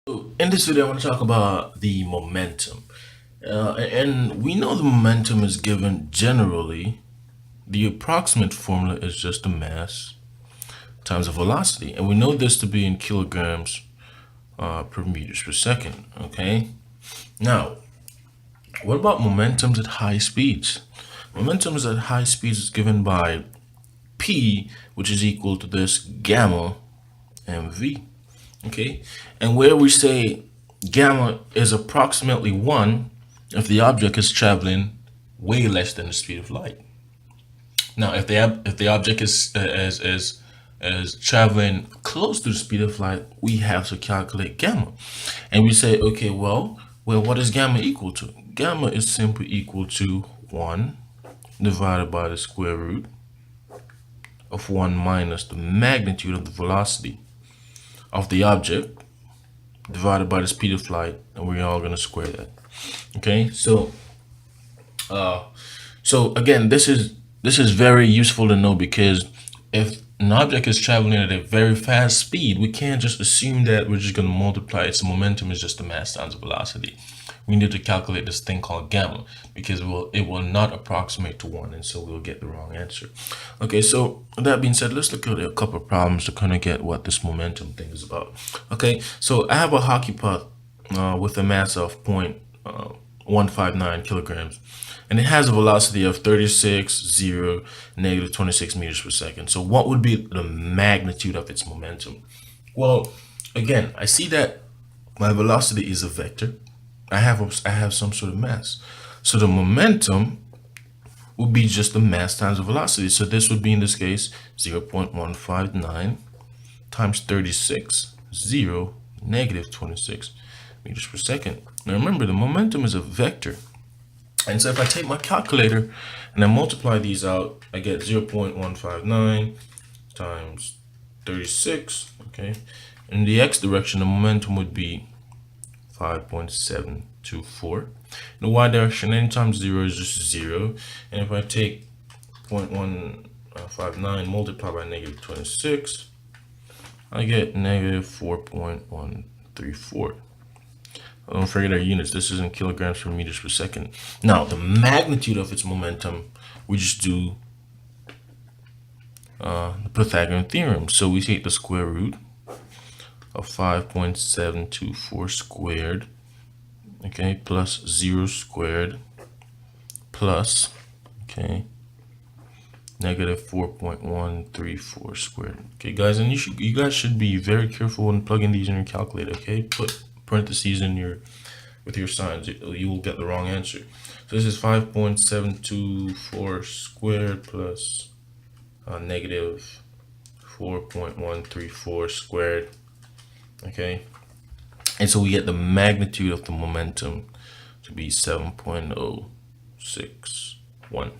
In this video, I want to talk about the momentum. And we know the momentum is given generally. The approximate formula is just the mass times the velocity. And we know this to be in kilograms per meters per second. Okay. Now, what about momentums at high speeds? Momentums at high speeds is given by P, which is equal to this gamma mv. Okay, and where we say gamma is approximately 1 if the object is traveling way less than the speed of light. Now, if the object is traveling close to the speed of light, we have to calculate gamma, and we say, okay, well, what is gamma equal to? Gamma is simply equal to 1 divided by the square root of 1 minus the magnitude of the velocity of the object divided by the speed of light, and we're all going to square that. Okay, so again, this is very useful to know, because if an object is traveling at a very fast speed, we can't just assume that we're just going to multiply its momentum is just the mass times the velocity. We need to calculate this thing called gamma, because it will not approximate to 1, and so we'll get the wrong answer. Okay, so with that being said, let's look at a couple of problems to kind of get what this momentum thing is about. Okay, so I have a hockey puck with a mass of 0.159 kilograms, and it has a velocity of 36, 0, negative 26 meters per second. So what would be the magnitude of its momentum? Well, again, I see that my velocity is a vector. I have some sort of mass. So the momentum would be just the mass times the velocity. So this would be, in this case, 0.159 times 36, 0, negative 26 meters per second. Now remember, the momentum is a vector. And so if I take my calculator and I multiply these out, I get 0.159 times 36, okay? In the x direction, the momentum would be 5.724. In the y direction, anytime 0 is just 0. And if I take 0.159 multiplied by negative 26, I get negative 4.134. Don't forget our units. This is in kilograms per meters per second. Now, the magnitude of its momentum, we just do the Pythagorean theorem. So we take the square root of 5.724 squared, okay, plus 0 squared, plus, okay, negative 4.134 squared. Okay, guys, and you guys should be very careful when plugging these in your calculator. Okay, put parentheses in with your signs. You will get the wrong answer. So this is 5.724 squared plus negative 4.134 squared. Okay, and so we get the magnitude of the momentum to be 7.061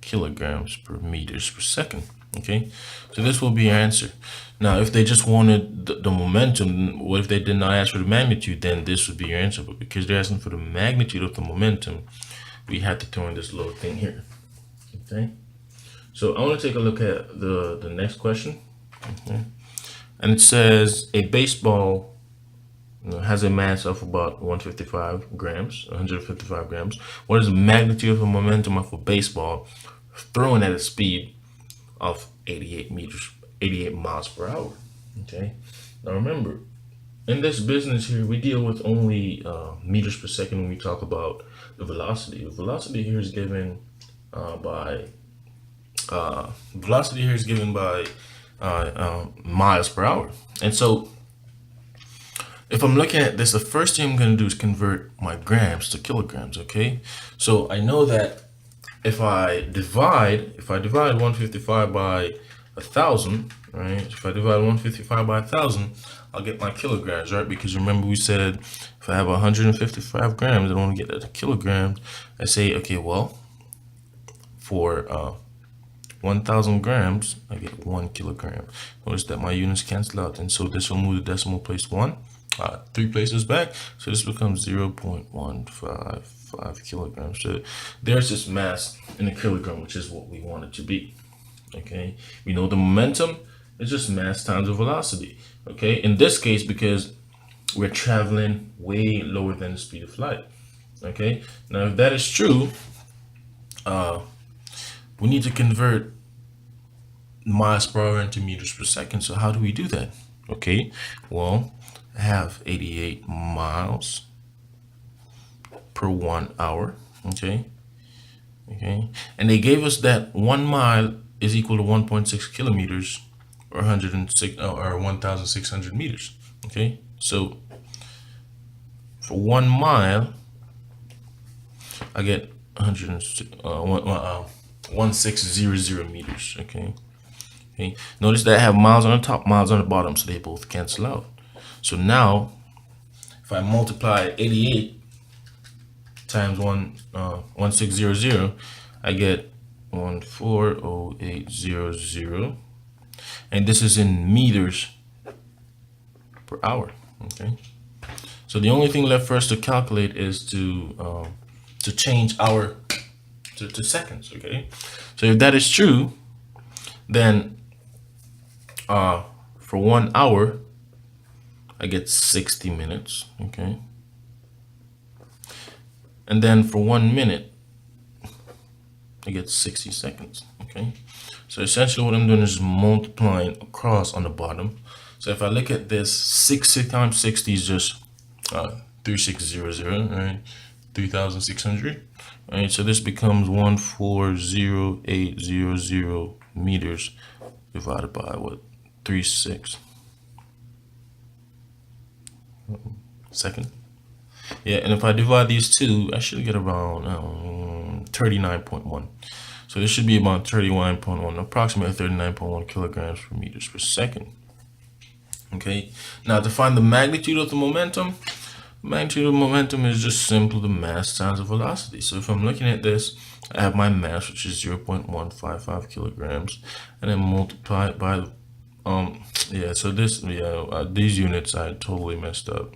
kilograms per meters per second. Okay, so this will be our answer. Now, if they just wanted the momentum, what if they did not ask for the magnitude? Then this would be your answer. But because they're asking for the magnitude of the momentum, we have to throw in this little thing here. Okay, so I want to take a look at the next question. Okay. And it says a baseball has a mass of about 155 grams, 155 grams. What is the magnitude of the momentum of a baseball thrown at a speed of 88 miles per hour? Okay. Now remember, in this business here, we deal with only meters per second when we talk about the velocity. The velocity here is given by miles per hour. And so if I'm looking at this, the first thing I'm going to do is convert my grams to kilograms. Okay, so I know that if I divide 155 by 1,000, right? If I divide 155 by 1,000, I'll get my kilograms, right? Because remember, we said if I have 155 grams, I want to get that to kilograms. I say, okay, well, for 1,000 grams, I get 1 kilogram. Notice that my units cancel out, and so this will move the decimal place 3 places back. So this becomes 0.155 kilograms. So there's this mass in a kilogram, which is what we want it to be. Okay, we know the momentum is just mass times the velocity. Okay, in this case, because we're traveling way lower than the speed of light. Okay, now if that is true, we need to convert miles per hour into meters per second. So how do we do that? Okay, well, I have 88 miles per 1 hour. Okay, and they gave us that 1 mile is equal to 1.6 kilometers, or 106 or 1,600 meters. Okay, so for 1 mile, I get 1600 meters. Okay. Okay. Notice that I have miles on the top, miles on the bottom, so they both cancel out. So now, if I multiply 88 times 1600, I get 140800, and this is in meters per hour. Okay. So the only thing left for us to calculate is to change hour to seconds. Okay. So if that is true, then for 1 hour, I get 60 minutes. Okay. And then for 1 minute, I get 60 seconds. Okay. So essentially what I'm doing is multiplying across on the bottom. So if I look at this, 60 times 60 is just 3600, right? 3,600. Right, so this becomes 140800 meters divided by what? 36 second. Yeah, and if I divide these two, I should get around 39.1. So this should be about 31.1, approximately 39.1 kilograms per meters per second. Okay, now to find the magnitude of the momentum, is just simply the mass times the velocity. So if I'm looking at this, I have my mass, which is 0.155 kilograms, and then multiply it by the so this, these units I totally messed up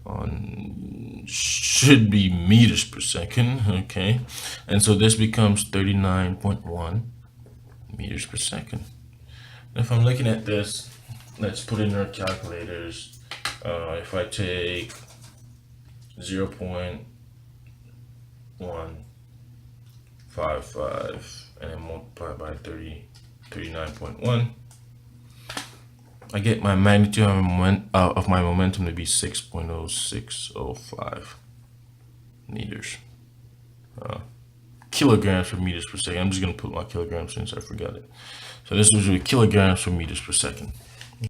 on. Should be meters per second. Okay, and so this becomes 39.1 meters per second. And if I'm looking at this, let's put in our calculators. If I take 0.155 and then multiply by 39.1, I get my magnitude of my momentum to be 6.0605 meters. Kilograms per meters per second. I'm just going to put my kilograms since I forgot it. So this was kilograms per meters per second.